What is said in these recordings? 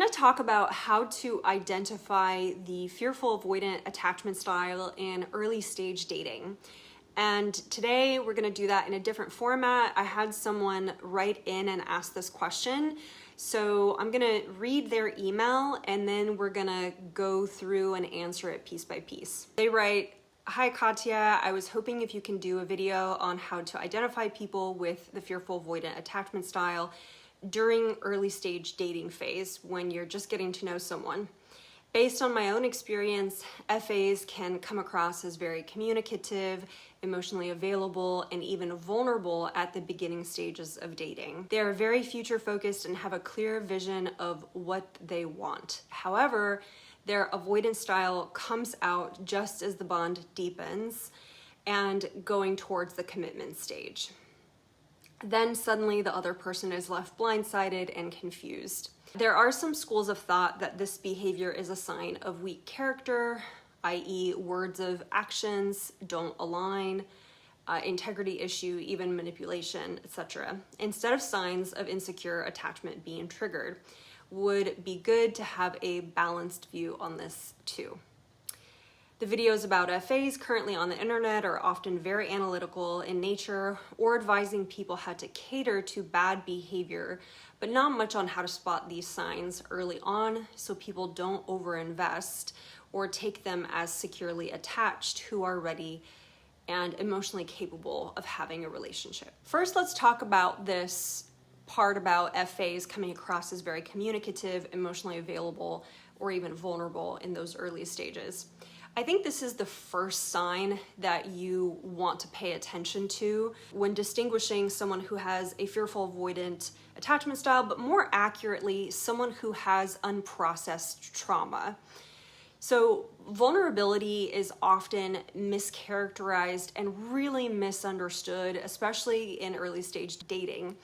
going to talk about how to identify the fearful avoidant attachment style in early stage dating. And today we're going to do that in a different format. I had someone write in and ask this question. So I'm going to read their email and then we're going to go through and answer it piece by piece. They write, "Hi Katya, I was hoping if you can do a video on how to identify people with the fearful avoidant attachment style during early stage dating phase when you're just getting to know someone. Based on my own experience, FAs can come across as very communicative, emotionally available, and even vulnerable at the beginning stages of dating. They are very future focused and have a clear vision of what they want. However, their avoidance style comes out just as the bond deepens and going towards the commitment stage. Then suddenly the other person is left blindsided and confused. There are some schools of thought that this behavior is a sign of weak character, i.e. words of actions don't align, integrity issue, even manipulation, etc. Instead of signs of insecure attachment being triggered. Would be good to have a balanced view on this too. The videos about FAs currently on the internet are often very analytical in nature or advising people how to cater to bad behavior, but not much on how to spot these signs early on so people don't overinvest or take them as securely attached who are ready and emotionally capable of having a relationship." First, let's talk about this part about FAs coming across as very communicative, emotionally available, or even vulnerable in those early stages. I think this is the first sign that you want to pay attention to when distinguishing someone who has a fearful avoidant attachment style, but more accurately, someone who has unprocessed trauma. So vulnerability is often mischaracterized and really misunderstood, especially in early stage dating.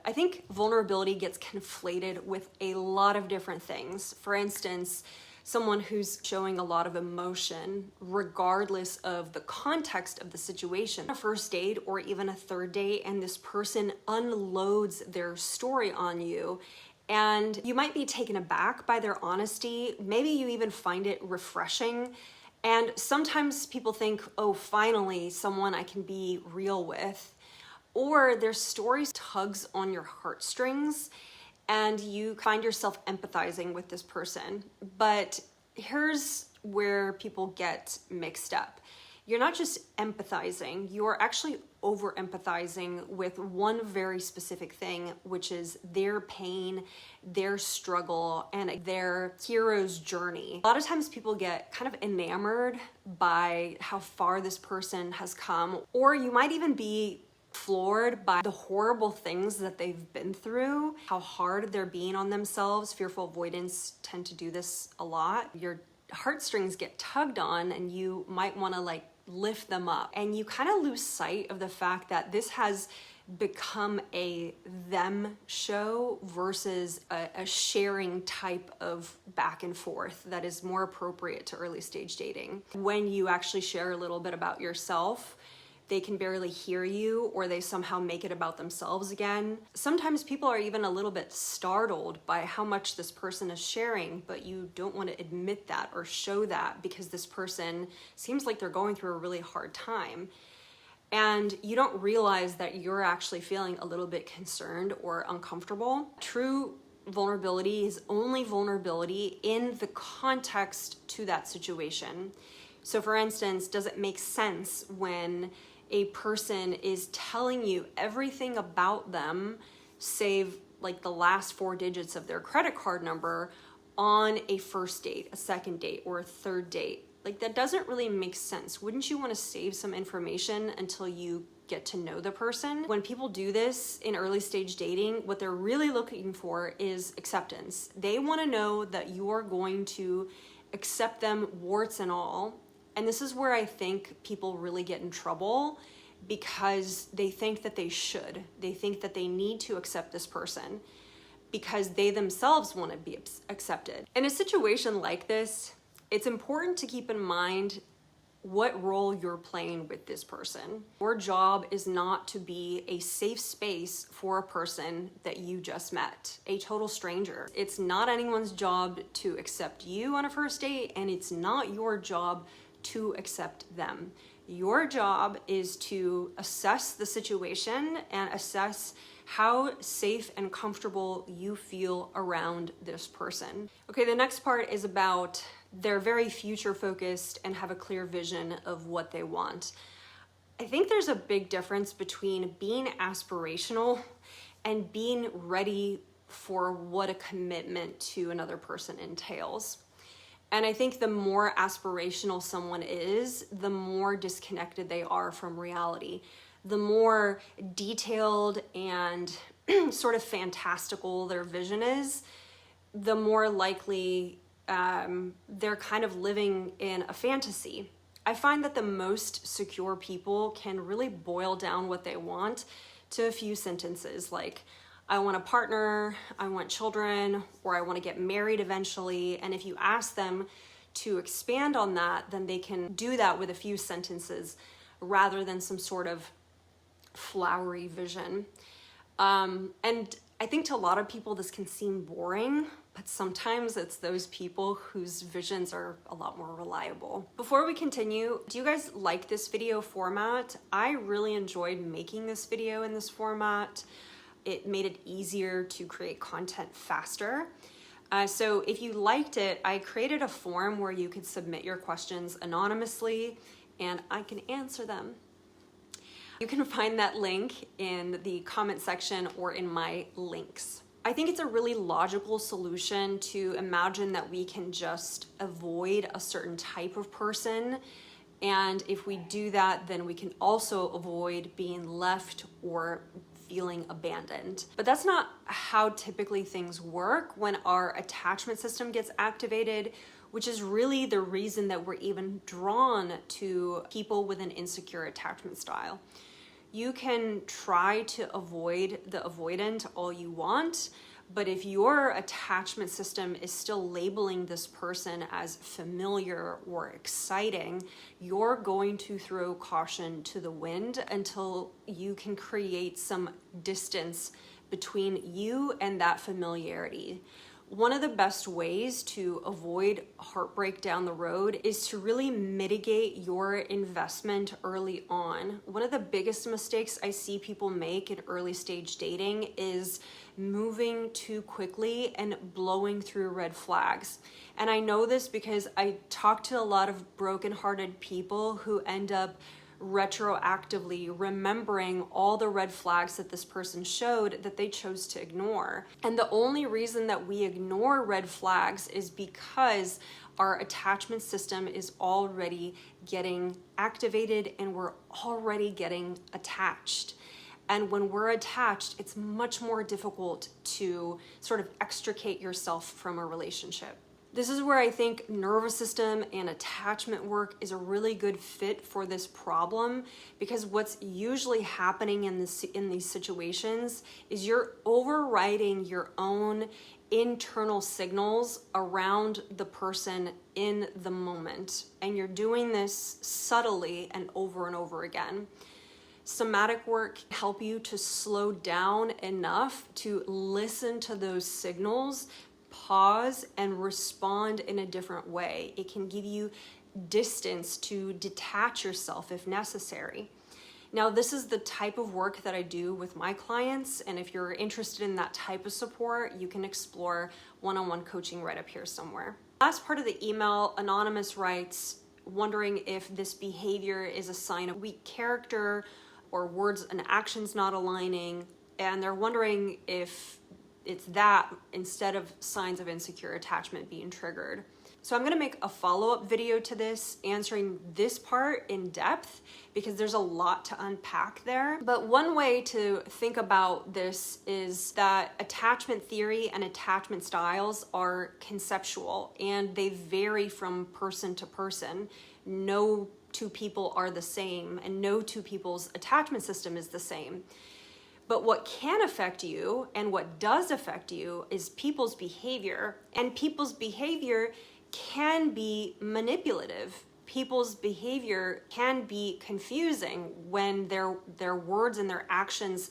I think vulnerability gets conflated with a lot of different things. For instance, someone who's showing a lot of emotion regardless of the context of the situation. A first date or even a third date, and this person unloads their story on you, and you might be taken aback by their honesty. Maybe you even find it refreshing. And sometimes people think, oh, finally, someone I can be real with. Or their story tugs on your heartstrings and you find yourself empathizing with this person. But here's where people get mixed up. You're not just empathizing, you're actually over empathizing with one very specific thing, which is their pain, their struggle, and their hero's journey. A lot of times people get kind of enamored by how far this person has come, or you might even be floored by the horrible things that they've been through, how hard they're being on themselves. Fearful avoidants tend to do this a lot. Your heartstrings get tugged on and you might want to lift them up, and you kind of lose sight of the fact that this has become a them show versus a sharing type of back and forth that is more appropriate to early stage dating. When you actually share a little bit about yourself, they can barely hear you, or they somehow make it about themselves again. Sometimes people are even a little bit startled by how much this person is sharing, but you don't want to admit that or show that because this person seems like they're going through a really hard time. And you don't realize that you're actually feeling a little bit concerned or uncomfortable. True vulnerability is only vulnerability in the context to that situation. So for instance, does it make sense when a person is telling you everything about them, save the last 4 digits of their credit card number on a first date, a second date, or a third date? That doesn't really make sense. Wouldn't you want to save some information until you get to know the person? When people do this in early stage dating, what they're really looking for is acceptance. They want to know that you are going to accept them warts and all. And this is where I think people really get in trouble, because they think that they should. They think that they need to accept this person because they themselves want to be accepted. In a situation like this, it's important to keep in mind what role you're playing with this person. Your job is not to be a safe space for a person that you just met, a total stranger. It's not anyone's job to accept you on a first date, and it's not your job to accept them. Your job is to assess the situation and assess how safe and comfortable you feel around this person. Okay, the next part is about they're very future focused and have a clear vision of what they want. I think there's a big difference between being aspirational and being ready for what a commitment to another person entails. And I think the more aspirational someone is, the more disconnected they are from reality. The more detailed and sort of fantastical their vision is, the more likely they're kind of living in a fantasy. I find that the most secure people can really boil down what they want to a few sentences like, I want a partner, I want children, or I want to get married eventually. And if you ask them to expand on that, then they can do that with a few sentences rather than some sort of flowery vision. And I think to a lot of people this can seem boring, but sometimes it's those people whose visions are a lot more reliable. Before we continue, do you guys like this video format? I really enjoyed making this video in this format. It made it easier to create content faster. So if you liked it, I created a form where you could submit your questions anonymously and I can answer them. You can find that link in the comment section or in my links. I think it's a really logical solution to imagine that we can just avoid a certain type of person. And if we do that, then we can also avoid being left or feeling abandoned. But that's not how typically things work when our attachment system gets activated, which is really the reason that we're even drawn to people with an insecure attachment style. You can try to avoid the avoidant all you want, but if your attachment system is still labeling this person as familiar or exciting, you're going to throw caution to the wind until you can create some distance between you and that familiarity. One of the best ways to avoid heartbreak down the road is to really mitigate your investment early on. One of the biggest mistakes I see people make in early stage dating is moving too quickly and blowing through red flags. And I know this because I talk to a lot of broken-hearted people who end up retroactively remembering all the red flags that this person showed that they chose to ignore. And the only reason that we ignore red flags is because our attachment system is already getting activated and we're already getting attached. And when we're attached, it's much more difficult to sort of extricate yourself from a relationship. This is where I think nervous system and attachment work is a really good fit for this problem, because what's usually happening in these situations is you're overriding your own internal signals around the person in the moment, and you're doing this subtly and over again. Somatic work can help you to slow down enough to listen to those signals, pause, and respond in a different way. It can give you distance to detach yourself if necessary. Now, this is the type of work that I do with my clients, and if you're interested in that type of support, you can explore one-on-one coaching right up here somewhere. Last part of the email, Anonymous writes, wondering if this behavior is a sign of weak character or words and actions not aligning, and they're wondering if it's that instead of signs of insecure attachment being triggered. So I'm gonna make a follow-up video to this, answering this part in depth, because there's a lot to unpack there. But one way to think about this is that attachment theory and attachment styles are conceptual, and they vary from person to person. No two people are the same, and no two people's attachment system is the same. But what can affect you and what does affect you is people's behavior, and people's behavior can be manipulative. people's behavior can be confusing when their words and their actions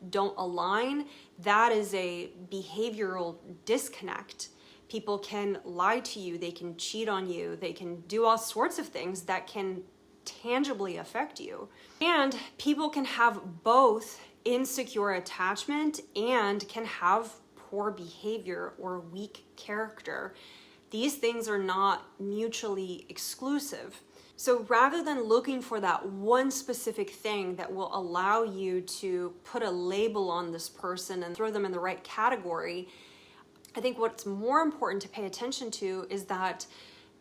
don't align. That is a behavioral disconnect. People can lie to you, they can cheat on you, they can do all sorts of things that can tangibly affect you. And people can have both insecure attachment and can have poor behavior or weak character. These things are not mutually exclusive. So rather than looking for that one specific thing that will allow you to put a label on this person and throw them in the right category, I think what's more important to pay attention to is that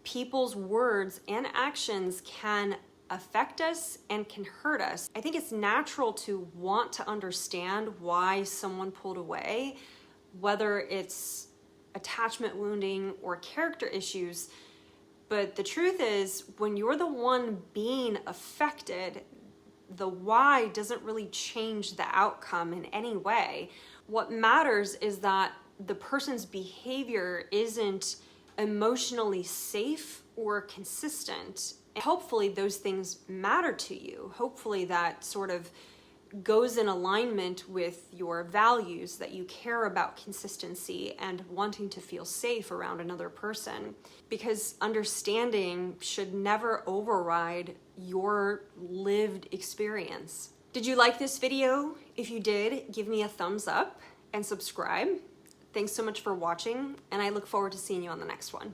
people's words and actions can affect us and can hurt us. I think it's natural to want to understand why someone pulled away, whether it's attachment wounding or character issues. But the truth is, when you're the one being affected, the why doesn't really change the outcome in any way. What matters is that the person's behavior isn't emotionally safe or consistent. And hopefully those things matter to you. Hopefully that sort of goes in alignment with your values, that you care about consistency and wanting to feel safe around another person, because understanding should never override your lived experience. Did you like this video? If you did, give me a thumbs up and subscribe. Thanks so much for watching, and I look forward to seeing you on the next one.